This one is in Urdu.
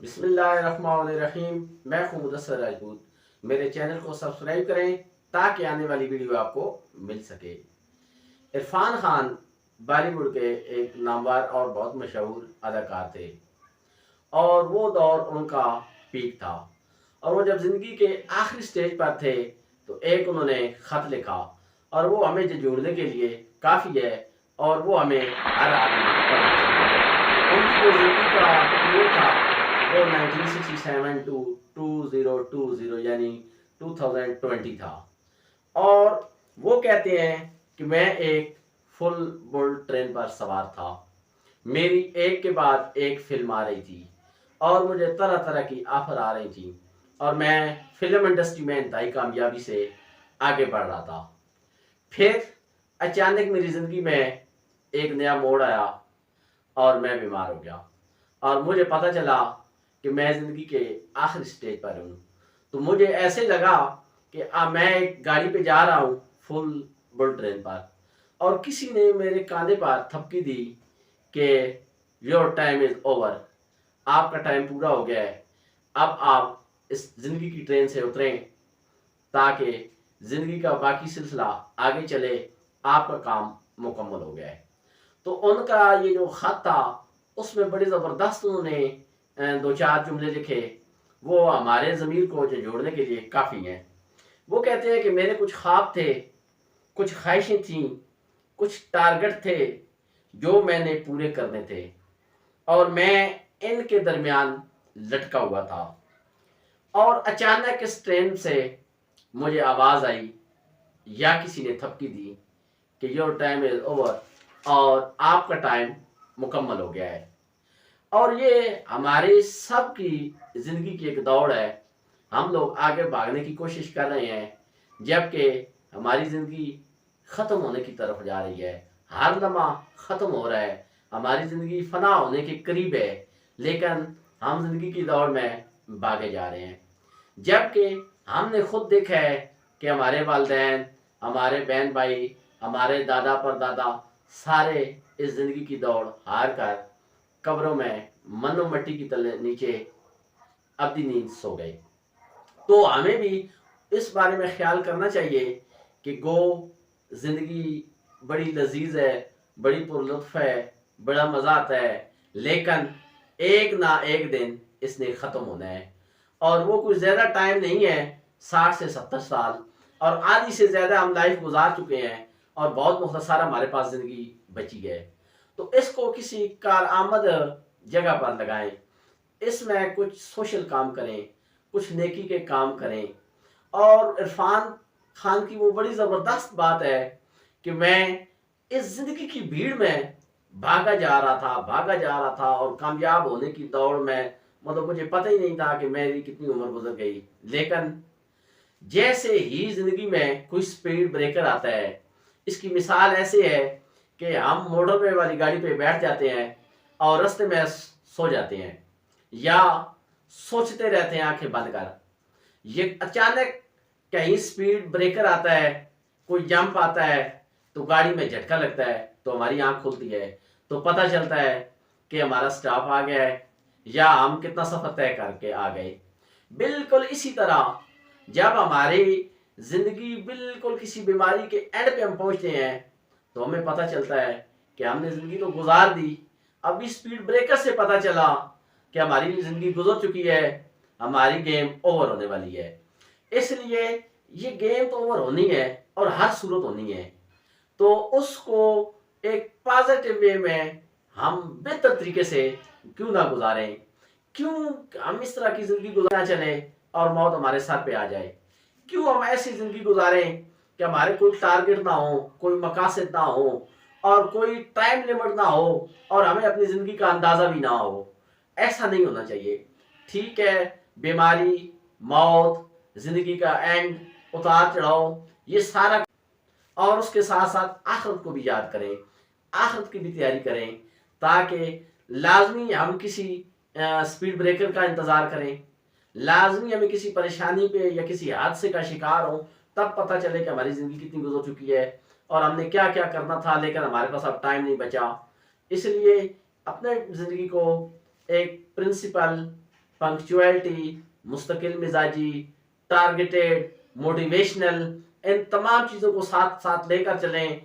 بسم اللہ الرحمن الرحیم۔ میں ہوں مدثر راجپوت۔ میرے چینل کو سبسکرائب کریں تاکہ آنے والی ویڈیو آپ کو مل سکے۔ عرفان خان بالی ووڈ کے ایک نامور اور بہت مشہور اداکار تھے، اور وہ دور ان کا پیک تھا۔ اور وہ جب زندگی کے آخری سٹیج پر تھے تو ایک انہوں نے خط لکھا، اور وہ ہمیں جوڑنے کے لیے کافی ہے، اور وہ ہمیں ہر آدمی پڑھنا چاہیے۔ ان کی جو زندگی کا پیریڈ تھا وہ 1967 ٹو 2020 یعنی 2020 تھا، اور وہ کہتے ہیں کہ میں ایک فل بل ٹرین پر سوار تھا۔ میری ایک کے بعد ایک فلم آ رہی تھی، اور مجھے طرح طرح کی آفر آ رہی تھی، اور میں فلم انڈسٹری میں انتہائی کامیابی سے آگے بڑھ رہا تھا۔ پھر اچانک میری زندگی میں ایک نیا موڑ آیا، اور میں بیمار ہو گیا، اور مجھے پتہ چلا کہ میں زندگی کے آخری سٹیج پر ہوں۔ تو مجھے ایسے لگا کہ میں ایک گاڑی پہ جا رہا ہوں فل بل ٹرین پر، اور کسی نے میرے کاندھے پر تھپکی دی کہ یور ٹائم از اوور، آپ کا ٹائم پورا ہو گیا ہے، اب آپ اس زندگی کی ٹرین سے اتریں تاکہ زندگی کا باقی سلسلہ آگے چلے، آپ کا کام مکمل ہو گیا ہے۔ تو ان کا یہ جو خط تھا اس میں بڑی زبردست انہوں نے دو چار جملے لکھے، وہ ہمارے ضمیر کو جوڑنے کے لیے کافی ہیں۔ وہ کہتے ہیں کہ میرے کچھ خواب تھے، کچھ خواہشیں تھیں، کچھ ٹارگٹ تھے جو میں نے پورے کرنے تھے، اور میں ان کے درمیان لٹکا ہوا تھا، اور اچانک اس ٹرین سے مجھے آواز آئی یا کسی نے تھپکی دی کہ یور ٹائم از اوور، اور آپ کا ٹائم مکمل ہو گیا ہے۔ اور یہ ہماری سب کی زندگی کی ایک دوڑ ہے، ہم لوگ آگے بھاگنے کی کوشش کر رہے ہیں، جبکہ ہماری زندگی ختم ہونے کی طرف جا رہی ہے، ہر لمحہ ختم ہو رہا ہے، ہماری زندگی فنا ہونے کے قریب ہے، لیکن ہم زندگی کی دوڑ میں بھاگے جا رہے ہیں، جبکہ ہم نے خود دیکھا ہے کہ ہمارے والدین، ہمارے بہن بھائی، ہمارے دادا پردادا سارے اس زندگی کی دوڑ ہار کر قبروں میں من و مٹی کی تلے نیچے ابدی نیند سو گئے۔ تو ہمیں بھی اس بارے میں خیال کرنا چاہیے کہ گو زندگی بڑی لذیذ ہے، بڑی پر لطف ہے، بڑا مزہ آتا ہے، لیکن ایک نہ ایک دن اس نے ختم ہونا ہے، اور وہ کچھ زیادہ ٹائم نہیں ہے، 60 سے 70 سال، اور آدھی سے زیادہ ہم لائف گزار چکے ہیں، اور بہت مختصر ہمارے پاس زندگی بچی ہے۔ تو اس کو کسی کارآمد جگہ پر لگائیں، اس میں کچھ سوشل کام کریں، کچھ نیکی کے کام کریں۔ اور عرفان خان کی وہ بڑی زبردست بات ہے کہ میں اس زندگی کی بھیڑ میں بھاگا جا رہا تھا، اور کامیاب ہونے کی دوڑ میں مطلب مجھے پتہ ہی نہیں تھا کہ میری کتنی عمر گزر گئی، لیکن جیسے ہی زندگی میں کوئی سپیڈ بریکر آتا ہے، اس کی مثال ایسے ہے کہ ہم موٹر پہ والی گاڑی پہ بیٹھ جاتے ہیں اور رستے میں سو جاتے ہیں، یا سوچتے رہتے ہیں آنکھیں بند کر، یہ اچانک کہیں سپیڈ بریکر آتا ہے، کوئی جمپ آتا ہے، تو گاڑی میں جھٹکا لگتا ہے، تو ہماری آنکھ کھلتی ہے، تو پتہ چلتا ہے کہ ہمارا سٹاپ آ گیا ہے، یا ہم کتنا سفر طے کر کے آ گئے۔ بالکل اسی طرح جب ہماری زندگی بالکل کسی بیماری کے اینڈ پہ ہم پہنچتے ہیں تو ہمیں پتہ چلتا ہے کہ ہم نے زندگی تو گزار دی، اب اس سپیڈ بریکر سے پتہ چلا کہ ہماری زندگی گزر چکی ہے، ہماری گیم اوور ہونے والی ہے۔ اس لیے یہ گیم تو اوور ہونی ہے، اور ہر صورت ہونی ہے، تو اس کو ایک پازیٹیو وے میں ہم بہتر طریقے سے کیوں نہ گزاریں، کیوں ہم اس طرح کی زندگی گزارنا چلے اور موت ہمارے سر پہ آ جائے، کیوں ہم ایسی زندگی گزاریں کہ ہمارے کوئی ٹارگٹ نہ ہو، کوئی مقاصد نہ ہو، اور کوئی ٹائم لمٹ نہ ہو، اور ہمیں اپنی زندگی کا اندازہ بھی نہ ہو۔ ایسا نہیں ہونا چاہیے۔ ٹھیک ہے، بیماری، موت، زندگی کا اینڈ، اتار چڑھاؤ، یہ سارا، اور اس کے ساتھ ساتھ آخرت کو بھی یاد کریں، آخرت کی بھی تیاری کریں، تاکہ لازمی ہم کسی سپیڈ بریکر کا انتظار کریں، لازمی ہمیں کسی پریشانی پہ یا کسی حادثے کا شکار ہوں، تب پتہ چلے کہ ہماری زندگی کتنی گزر چکی ہے، اور ہم نے کیا کیا کرنا تھا، لیکن ہمارے پاس اب ٹائم نہیں بچا۔ اس لیے اپنے زندگی کو ایک پرنسپل پنکچویلٹی، مستقل مزاجی، ٹارگیٹڈ، موٹیویشنل، ان تمام چیزوں کو ساتھ ساتھ لے کر چلیں